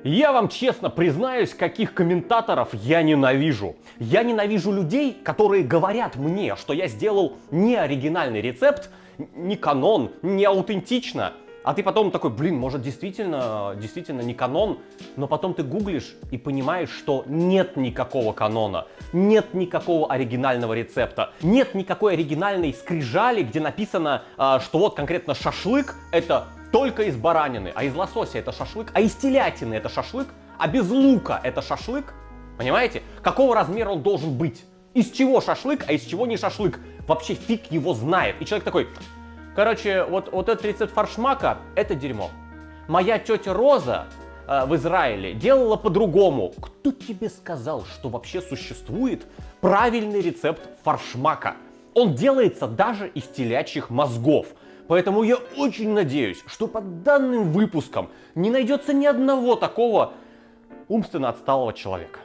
Я вам честно признаюсь, каких комментаторов я ненавижу. Я ненавижу людей, которые говорят мне, что я сделал не оригинальный рецепт, не канон, не аутентично. А ты потом такой, блин, может действительно не канон, но потом ты гуглишь и понимаешь, что нет никакого канона, нет никакого оригинального рецепта, нет никакой оригинальной скрижали, где написано, что вот конкретно шашлык это только из баранины, а из лосося это шашлык, а из телятины это шашлык, а без лука это шашлык. Понимаете? Какого размера он должен быть? Из чего шашлык, а из чего не шашлык? Вообще фиг его знает. И человек такой... Короче, вот этот рецепт форшмака – это дерьмо. Моя тетя Роза в Израиле делала по-другому. Кто тебе сказал, что вообще существует правильный рецепт форшмака? Он делается даже из телячьих мозгов. Поэтому я очень надеюсь, что под данным выпуском не найдется ни одного такого умственно отсталого человека.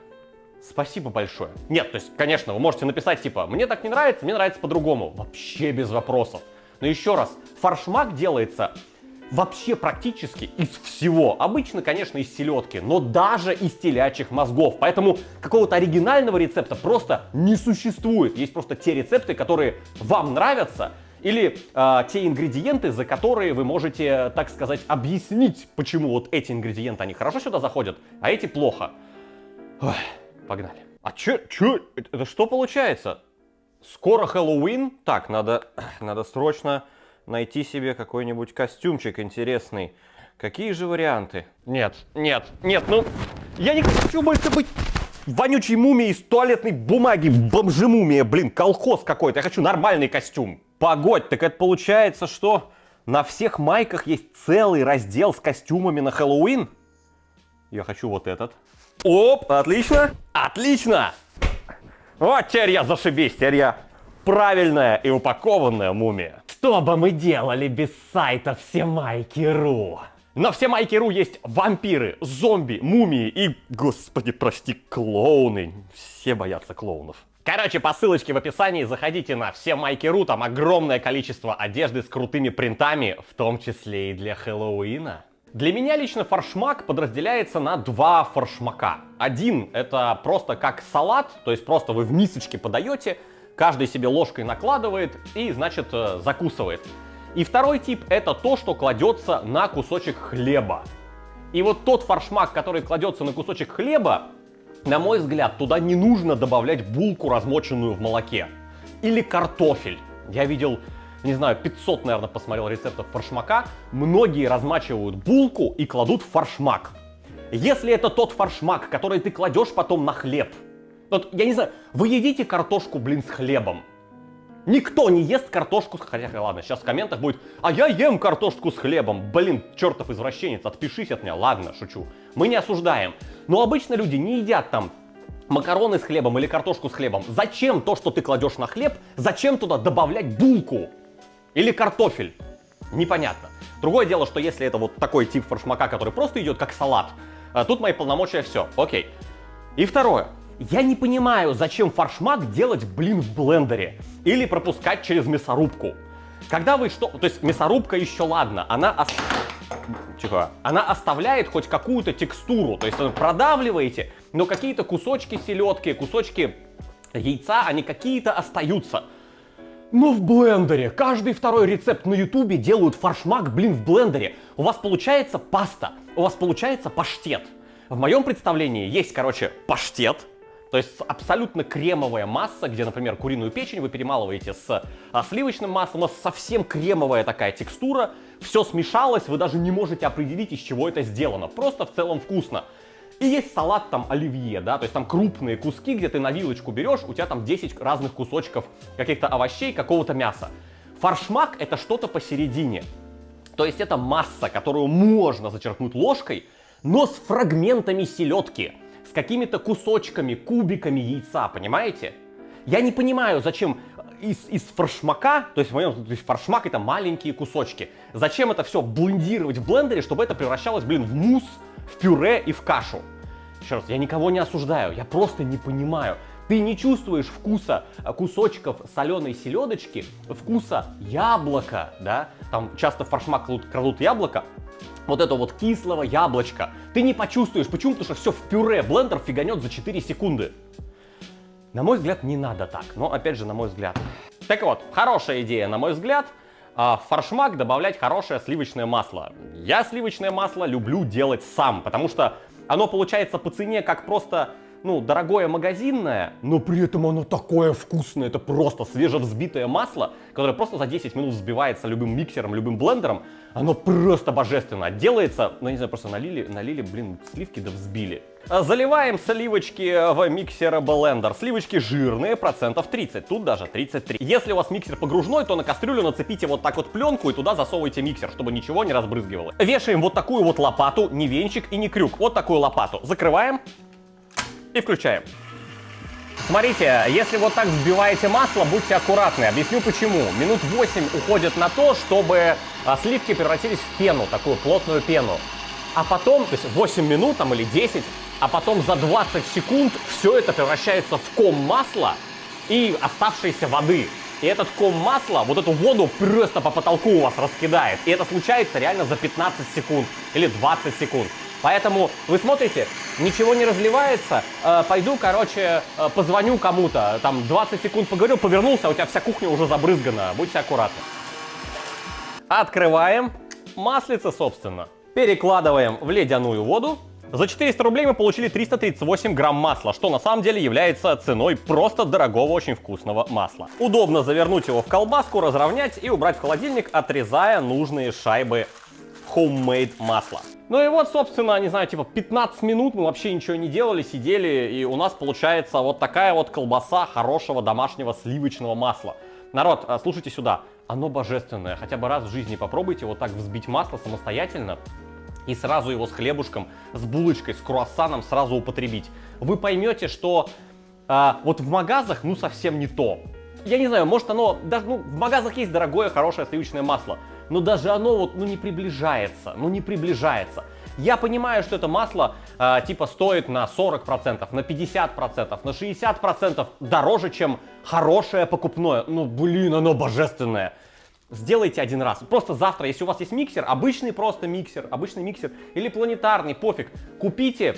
Спасибо большое. Нет, то есть, конечно, вы можете написать типа «мне так не нравится, мне нравится по-другому». Вообще без вопросов. Но еще раз, форшмак делается вообще практически из всего. Обычно, конечно, из селедки, но даже из телячьих мозгов. Поэтому какого-то оригинального рецепта просто не существует. Есть просто те рецепты, которые вам нравятся, или те ингредиенты, за которые вы можете, так сказать, объяснить, почему вот эти ингредиенты, они хорошо сюда заходят, а эти плохо. Ой, погнали. А чё, это что получается? Скоро Хэллоуин? Так, надо срочно найти себе какой-нибудь костюмчик интересный. Какие же варианты? Нет, ну, я не хочу больше быть вонючей мумией из туалетной бумаги, бомжемумия, блин, колхоз какой-то. Я хочу нормальный костюм. Погодь, так это получается, что на всех майках есть целый раздел с костюмами на Хэллоуин? Я хочу вот этот. Оп, отлично, отлично! Вот теперь я зашибись, теперь я правильная и упакованная мумия. Что бы мы делали без сайта Всемайки.ру? На Всемайки.ру есть вампиры, зомби, мумии и, господи, прости, клоуны. Все боятся клоунов. Короче, по ссылочке в описании заходите на Всемайки.ру, там огромное количество одежды с крутыми принтами, в том числе и для Хэллоуина. Для меня лично форшмак подразделяется на два форшмака. Один — это просто как салат, то есть просто вы в мисочке подаете, каждый себе ложкой накладывает и, значит, закусывает. И второй тип — это то, что кладется на кусочек хлеба. И вот тот форшмак, который кладется на кусочек хлеба, на мой взгляд, туда не нужно добавлять булку, размоченную в молоке. Или картофель. Я видел... Не знаю, 500, наверное, посмотрел рецептов форшмака. Многие размачивают булку и кладут в форшмак. Если это тот форшмак, который ты кладешь потом на хлеб. Вот, я не знаю, вы едите картошку, блин, с хлебом. Никто не ест картошку с... Хотя, ладно, сейчас в комментах будет: а я ем картошку с хлебом. Блин, чертов извращенец, отпишись от меня. Ладно, шучу. Мы не осуждаем. Но обычно люди не едят там макароны с хлебом или картошку с хлебом. Зачем то, что ты кладешь на хлеб, зачем туда добавлять булку? Или картофель. Непонятно. Другое дело, что если это вот такой тип форшмака, который просто идет как салат, тут мои полномочия все. Окей. И второе. Я не понимаю, зачем форшмак делать, блин, в блендере. Или пропускать через мясорубку. Когда вы что... То есть мясорубка еще ладно. Она оставляет хоть какую-то текстуру. То есть вы продавливаете, но какие-то кусочки селедки, кусочки яйца, они какие-то остаются. Но в блендере. Каждый второй рецепт на ютубе делают форшмак, блин, в блендере. У вас получается паста, у вас получается паштет. В моем представлении есть, короче, паштет, то есть абсолютно кремовая масса, где, например, куриную печень вы перемалываете с сливочным маслом, у вас совсем кремовая такая текстура, все смешалось, вы даже не можете определить, из чего это сделано. Просто в целом вкусно. И есть салат там оливье, да, то есть там крупные куски, где ты на вилочку берешь, у тебя там 10 разных кусочков каких-то овощей, какого-то мяса. Форшмак — это что-то посередине. То есть это масса, которую можно зачерпнуть ложкой, но с фрагментами селедки, с какими-то кусочками, кубиками яйца, понимаете? Я не понимаю, зачем из форшмака, то есть форшмак — это маленькие кусочки, зачем это все блендировать в блендере, чтобы это превращалось, блин, в мусс, в пюре и в кашу. Еще раз, я никого не осуждаю, я просто не понимаю. Ты не чувствуешь вкуса кусочков соленой селедочки, вкуса яблока, да? Там часто в форшмак кладут яблоко. вот этого вот кислого яблочка ты не почувствуешь. Почему? Потому что все в пюре. Блендер фиганет за 4 секунды. На мой взгляд, не надо так. Но, опять же, на мой взгляд. Так вот, хорошая идея, на мой взгляд, в форшмак добавлять хорошее сливочное масло. Я сливочное масло люблю делать сам, потому что оно получается по цене как просто, ну, дорогое магазинное, но при этом оно такое вкусное. Это просто свежевзбитое масло, которое просто за 10 минут взбивается любым миксером, любым блендером. Оно просто божественно делается. Ну, не знаю, просто налили, блин, сливки да взбили. Заливаем сливочки в миксер-блендер. Сливочки жирные, процентов 30, тут даже 33. Если у вас миксер погружной, то на кастрюлю нацепите вот так вот пленку и туда засовывайте миксер, чтобы ничего не разбрызгивало. Вешаем вот такую вот лопату, не венчик и не крюк, вот такую лопату. Закрываем и включаем. Смотрите, если вот так взбиваете масло, будьте аккуратны. Объясню почему. Минут 8 уходит на то, чтобы сливки превратились в пену, такую плотную пену. А потом, то есть 8 минут там, или 10, а потом за 20 секунд все это превращается в ком масла и оставшейся воды. И этот ком масла, вот эту воду просто по потолку у вас раскидает. И это случается реально за 15 секунд или 20 секунд. Поэтому вы смотрите, ничего не разливается, пойду, короче, позвоню кому-то, там 20 секунд поговорил, повернулся, а у тебя вся кухня уже забрызгана. Будьте аккуратны. Открываем маслице, собственно. Перекладываем в ледяную воду. За 400 рублей мы получили 338 грамм масла, что на самом деле является ценой просто дорогого, очень вкусного масла. Удобно завернуть его в колбаску, разровнять и убрать в холодильник, отрезая нужные шайбы homemade масла. Ну и вот, собственно, не знаю, типа 15 минут мы вообще ничего не делали, сидели, и у нас получается вот такая вот колбаса хорошего домашнего сливочного масла. Народ, слушайте сюда, оно божественное. Хотя бы раз в жизни попробуйте вот так взбить масло самостоятельно и сразу его с хлебушком, с булочкой, с круассаном сразу употребить. Вы поймете, что вот в магазах ну совсем не то. Я не знаю, может оно, даже в магазах есть дорогое, хорошее сливочное масло, но даже оно вот не приближается, не приближается. Я понимаю, что это масло типа стоит на 40%, на 50%, на 60% дороже, чем хорошее покупное. Ну блин, оно божественное. Сделайте один раз. Просто завтра, если у вас есть миксер, обычный просто миксер, обычный миксер или планетарный, пофиг, купите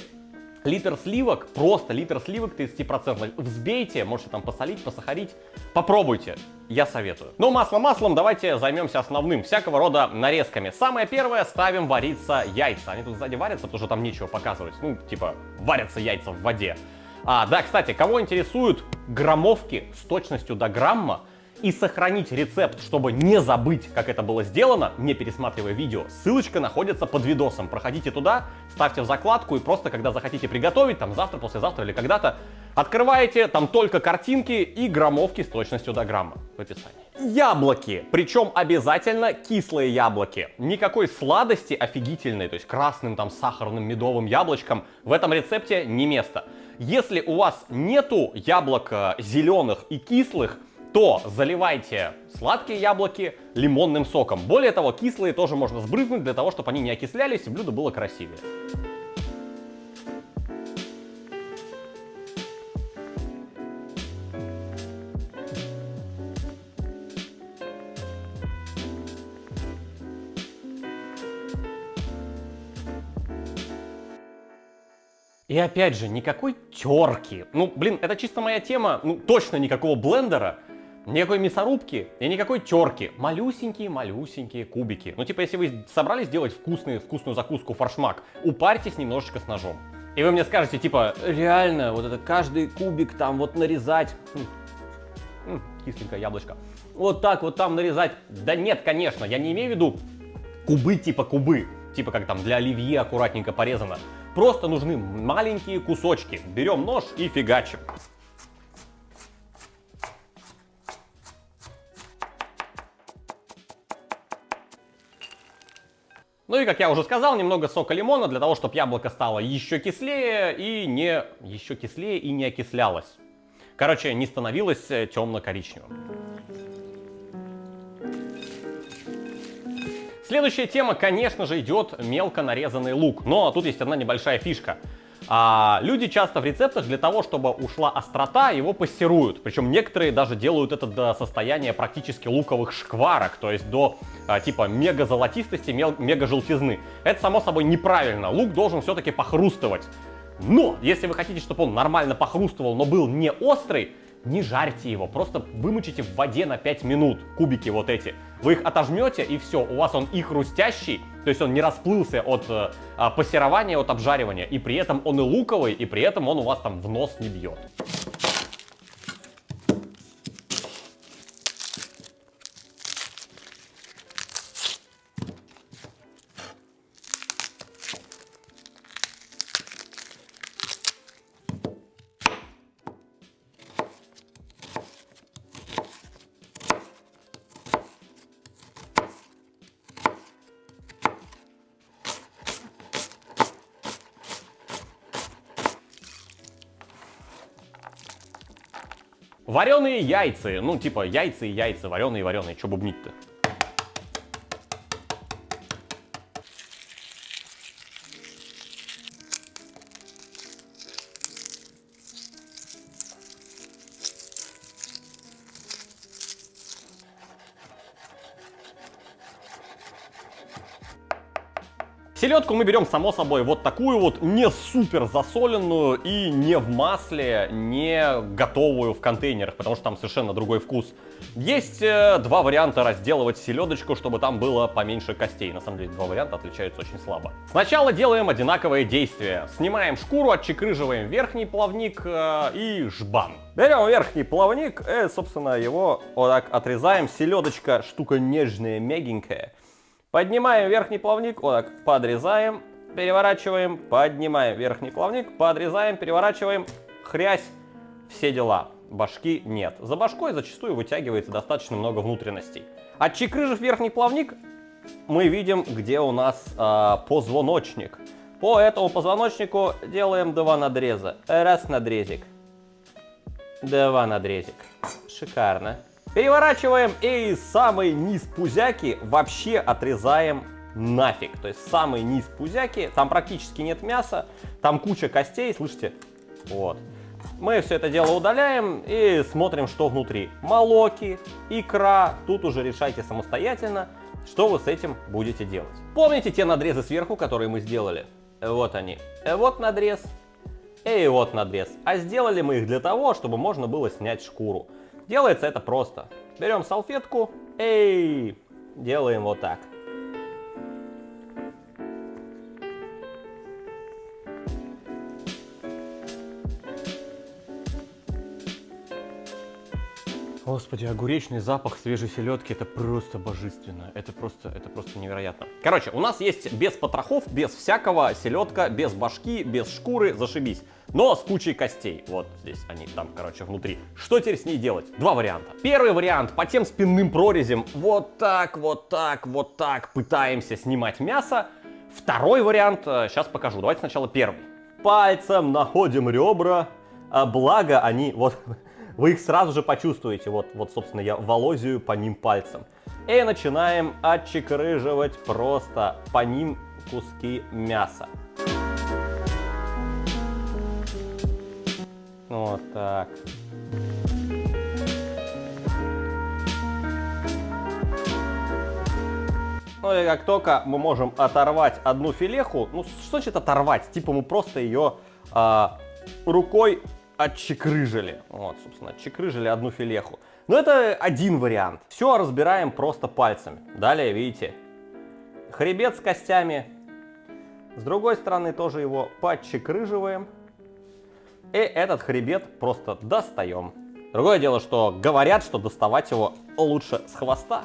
литр сливок, просто литр сливок 30%, взбейте, можете там посолить, посахарить, попробуйте, я советую. Но масло маслом, давайте займемся основным, всякого рода нарезками. Самое первое, ставим вариться яйца. Они тут сзади варятся, потому что там нечего показывать, ну типа варятся яйца в воде. Да, кстати, кого интересуют граммовки с точностью до грамма, и сохранить рецепт, чтобы не забыть, как это было сделано, не пересматривая видео, ссылочка находится под видосом. Проходите туда, ставьте в закладку и просто, когда захотите приготовить, там завтра, послезавтра или когда-то, открываете, там только картинки и граммовки с точностью до грамма в описании. Яблоки, причем обязательно кислые яблоки. Никакой сладости офигительной, то есть красным, там, сахарным, медовым яблочком в этом рецепте не место. Если у вас нету яблок зеленых и кислых, то заливайте сладкие яблоки лимонным соком. Более того, кислые тоже можно сбрызнуть для того, чтобы они не окислялись и блюдо было красивее. И опять же, никакой терки. Ну, блин, это чисто моя тема. Ну, точно никакого блендера. Никакой мясорубки и никакой терки. Малюсенькие кубики. Ну, типа, если вы собрались делать вкусную закуску форшмак, упарьтесь немножечко с ножом. И вы мне скажете, типа, реально, вот это каждый кубик там вот нарезать. Кисленькое яблочко. Вот так вот там нарезать. Да нет, конечно, я не имею в виду кубы. Типа, как там для оливье аккуратненько порезано. Просто нужны маленькие кусочки. Берем нож и фигачим. Ну и, как я уже сказал, немного сока лимона для того, чтобы яблоко стало еще кислее и не окислялось. Короче, не становилось темно-коричневым. Следующая тема, конечно же, идет мелко нарезанный лук. Но тут есть одна небольшая фишка. А люди часто в рецептах для того, чтобы ушла острота, его пассируют. Причем некоторые даже делают это до состояния практически луковых шкварок, то есть до типа мега золотистости, мега желтизны. Это само собой неправильно. Лук должен все-таки похрустывать. Но если вы хотите, чтобы он нормально похрустывал, но был не острый, не жарьте его, просто вымочите в воде на 5 минут кубики вот эти. Вы их отожмете, и все, у вас он и хрустящий, то есть он не расплылся от пассерования, от обжаривания, и при этом он и луковый, и при этом он у вас там в нос не бьет. Вареные яйца, ну типа яйца и яйца, вареные, что бубнить-то? Селедку мы берем, само собой, вот такую вот, не супер засоленную и не в масле, не готовую в контейнерах, потому что там совершенно другой вкус. Есть два варианта разделывать селедочку, чтобы там было поменьше костей. На самом деле, два варианта отличаются очень слабо. Сначала делаем одинаковое действие. Снимаем шкуру, отчекрыживаем верхний плавник и жбан. Берем верхний плавник и, собственно, его вот так отрезаем. Селедочка штука нежная, мягенькая. Поднимаем верхний плавник, вот так, подрезаем, переворачиваем, поднимаем верхний плавник, подрезаем, переворачиваем, хрясь, все дела. Башки нет. За башкой зачастую вытягивается достаточно много внутренностей. Отчекрыжив верхний плавник, мы видим, где у нас позвоночник. По этому позвоночнику делаем два надреза. Раз надрезик, два надрезик. Шикарно. Переворачиваем и самый низ пузяки вообще отрезаем нафиг. То есть самый низ пузяки, там практически нет мяса, там куча костей, слышите? Вот. Мы все это дело удаляем и смотрим, что внутри. Молоки, икра, тут уже решайте самостоятельно, что вы с этим будете делать. Помните те надрезы сверху, которые мы сделали? Вот они. Вот надрез и вот надрез. А сделали мы их для того, чтобы можно было снять шкуру. Делается это просто. Берем салфетку и делаем вот так. Господи, огуречный запах свежей селедки, это просто божественно, это просто невероятно. Короче, у нас есть без потрохов, без всякого селедка, без башки, без шкуры, зашибись. Но с кучей костей, вот здесь они там, короче, внутри. Что теперь с ней делать? Два варианта. Первый вариант, по тем спинным прорезям, вот так пытаемся снимать мясо. Второй вариант, сейчас покажу, давайте сначала первый. Пальцем находим ребра, благо они, вот... Вы их сразу же почувствуете, вот, собственно, я волозию по ним пальцем. И начинаем отчекрыживать просто по ним куски мяса. Вот так. Ну и как только мы можем оторвать одну филеху, ну что значит оторвать? Типа мы просто ее рукой отчекрыжили. Вот, собственно, отчекрыжили одну филеху. Но это один вариант. Все разбираем просто пальцами. Далее, видите, хребет с костями. С другой стороны тоже его подчекрыживаем. И этот хребет просто достаем. Другое дело, что говорят, что доставать его лучше с хвоста.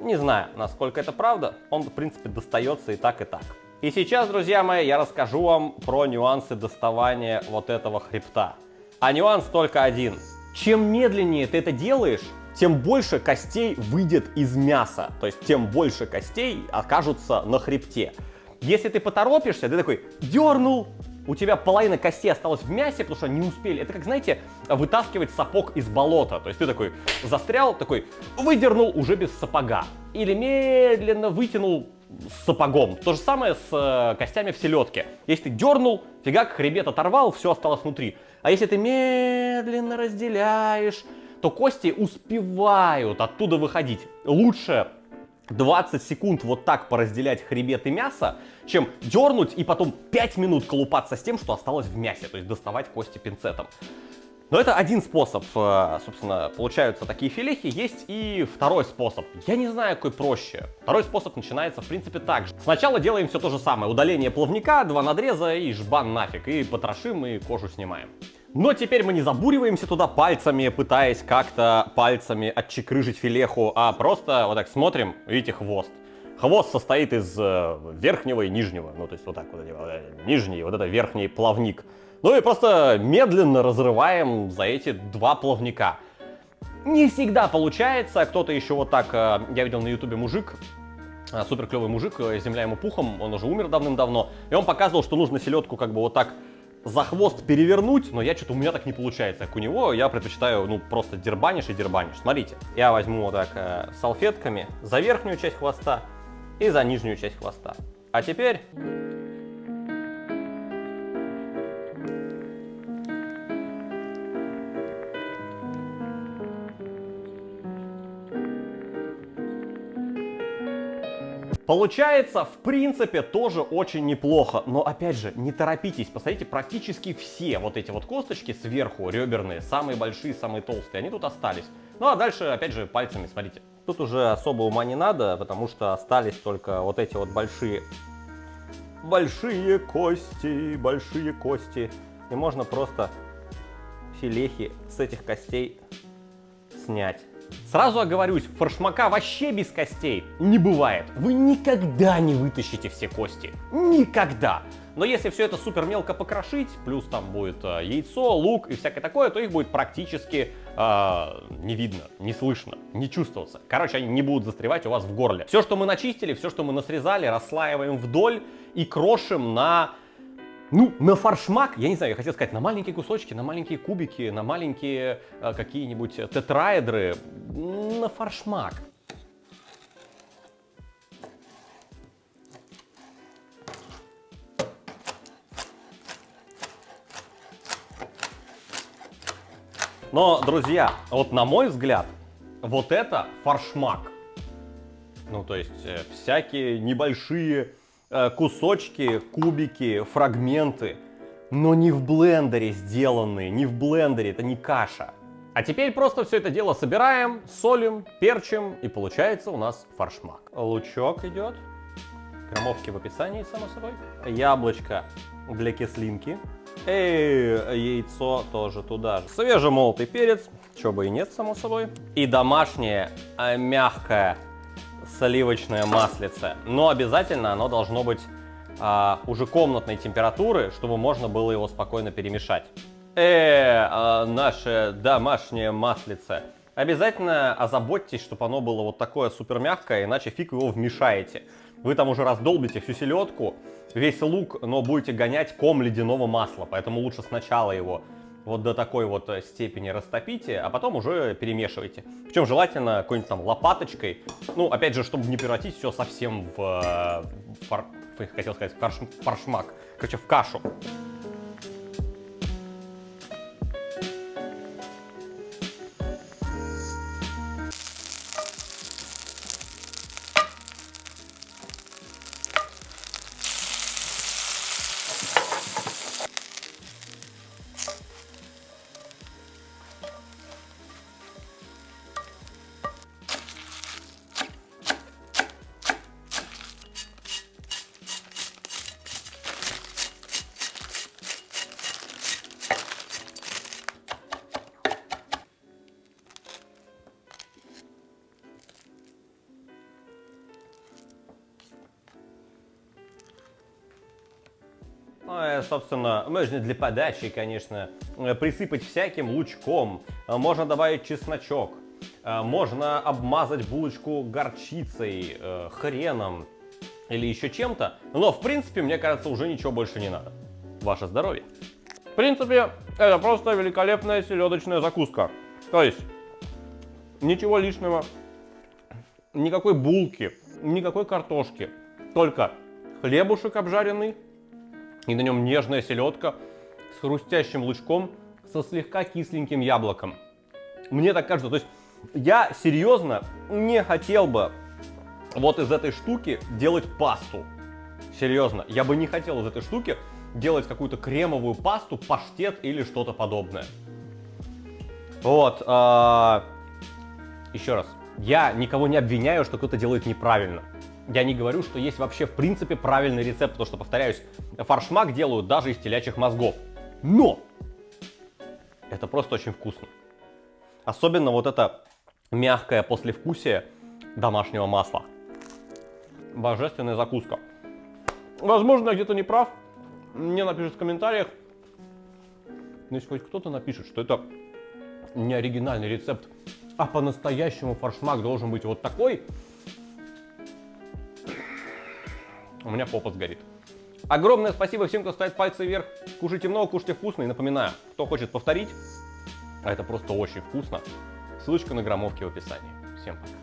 Не знаю, насколько это правда. Он, в принципе, достается и так, и так. И сейчас, друзья мои, я расскажу вам про нюансы доставания вот этого хребта. А нюанс только один. Чем медленнее ты это делаешь, тем больше костей выйдет из мяса. То есть, тем больше костей окажутся на хребте. Если ты поторопишься, ты такой дернул, у тебя половина костей осталась в мясе, потому что не успели. Это как, знаете, вытаскивать сапог из болота. То есть ты такой застрял, такой выдернул уже без сапога. Или медленно вытянул с сапогом. То же самое с костями в селедке. Если ты дернул, фигак, хребет оторвал, все осталось внутри. А если ты медленно разделяешь, то кости успевают оттуда выходить. Лучше 20 секунд вот так поразделять хребет и мясо, чем дернуть и потом 5 минут колупаться с тем, что осталось в мясе, то есть доставать кости пинцетом. Но это один способ, собственно, получаются такие филехи. Есть и второй способ. Я не знаю, какой проще. Второй способ начинается, в принципе, так же. Сначала делаем все то же самое. Удаление плавника, 2 надреза и жбан нафиг. И потрошим, и кожу снимаем. Но теперь мы не забуриваемся туда пальцами, пытаясь как-то пальцами отчекрыжить филеху, а просто вот так смотрим, видите, хвост. Хвост состоит из верхнего и нижнего. Ну, то есть вот так вот, нижний, вот это верхний плавник. Ну и просто медленно разрываем за эти 2 плавника. Не всегда получается, кто-то еще вот так, я видел на ютубе мужик, супер клевый мужик, земля ему пухом, он уже умер давным-давно, и он показывал, что нужно селедку как бы вот так за хвост перевернуть, но я что-то у меня так не получается, как у него, я предпочитаю, ну, просто дербанишь и дербанишь. Смотрите, я возьму вот так салфетками за верхнюю часть хвоста и за нижнюю часть хвоста. А теперь... Получается, в принципе, тоже очень неплохо, но опять же, не торопитесь, посмотрите, практически все вот эти вот косточки сверху, реберные, самые большие, самые толстые, они тут остались. Ну а дальше, опять же, пальцами, смотрите. Тут уже особо ума не надо, потому что остались только вот эти вот большие кости, и можно просто филехи с этих костей снять. Сразу оговорюсь, форшмака вообще без костей не бывает. Вы никогда не вытащите все кости. Никогда. Но если все это супер мелко покрошить, плюс там будет яйцо, лук и всякое такое, то их будет практически не видно, не слышно, не чувствоваться. Короче, они не будут застревать у вас в горле. Все, что мы начистили, все, что мы насрезали, расслаиваем вдоль и крошим на... Ну, на форшмак, я не знаю, я хотел сказать, на маленькие кусочки, на маленькие кубики, на маленькие какие-нибудь тетраэдры, на форшмак. Но, друзья, вот на мой взгляд, вот это форшмак. Ну, то есть, всякие небольшие... кусочки, кубики, фрагменты, но не в блендере сделанные, не в блендере, это не каша. А теперь просто все это дело собираем, солим, перчим, и получается у нас форшмак. Лучок идет, граммовки в описании, само собой. Яблочко для кислинки. И яйцо тоже туда же. Свежемолотый перец, чего бы и нет, само собой. И домашнее мягкое сливочное маслице. Но обязательно оно должно быть уже комнатной температуры, чтобы можно было его спокойно перемешать. Наше домашнее маслице. Обязательно озаботьтесь, чтобы оно было вот такое супер мягкое, иначе фиг его вмешаете. Вы там уже раздолбите всю селедку, весь лук, но будете гонять ком ледяного масла. Поэтому лучше сначала его вот до такой вот степени растопите, а потом уже перемешивайте. Причем желательно какой-нибудь там лопаточкой. Ну, опять же, чтобы не превратить все совсем в хотел сказать, форшмак. Короче, в кашу. Ну, собственно, можно для подачи, конечно, присыпать всяким лучком. Можно добавить чесночок. Можно обмазать булочку горчицей, хреном или еще чем-то. Но, в принципе, мне кажется, уже ничего больше не надо. Ваше здоровье. В принципе, это просто великолепная селедочная закуска. То есть, ничего лишнего, никакой булки, никакой картошки. только хлебушек обжаренный, и на нем нежная селедка с хрустящим лучком, со слегка кисленьким яблоком. Мне так кажется, то есть я серьезно не хотел бы вот из этой штуки делать пасту. Серьезно, я бы не хотел из этой штуки делать какую-то кремовую пасту, паштет или что-то подобное. Вот, еще раз, я никого не обвиняю, что кто-то делает неправильно. Я не говорю, что есть вообще в принципе правильный рецепт, потому что, повторяюсь, фаршмак делают даже из телячьих мозгов. Но это просто очень вкусно. Особенно вот это мягкое послевкусие домашнего масла. Божественная закуска. Возможно, я где-то не прав. Мне напишут в комментариях. Но если хоть кто-то напишет, что это не оригинальный рецепт, а по-настоящему фаршмак должен быть вот такой, у меня попа сгорит. Огромное спасибо всем, кто ставит пальцы вверх. Кушайте много, кушайте вкусно. И напоминаю, кто хочет повторить, а это просто очень вкусно, ссылочка на граммовки в описании. Всем пока.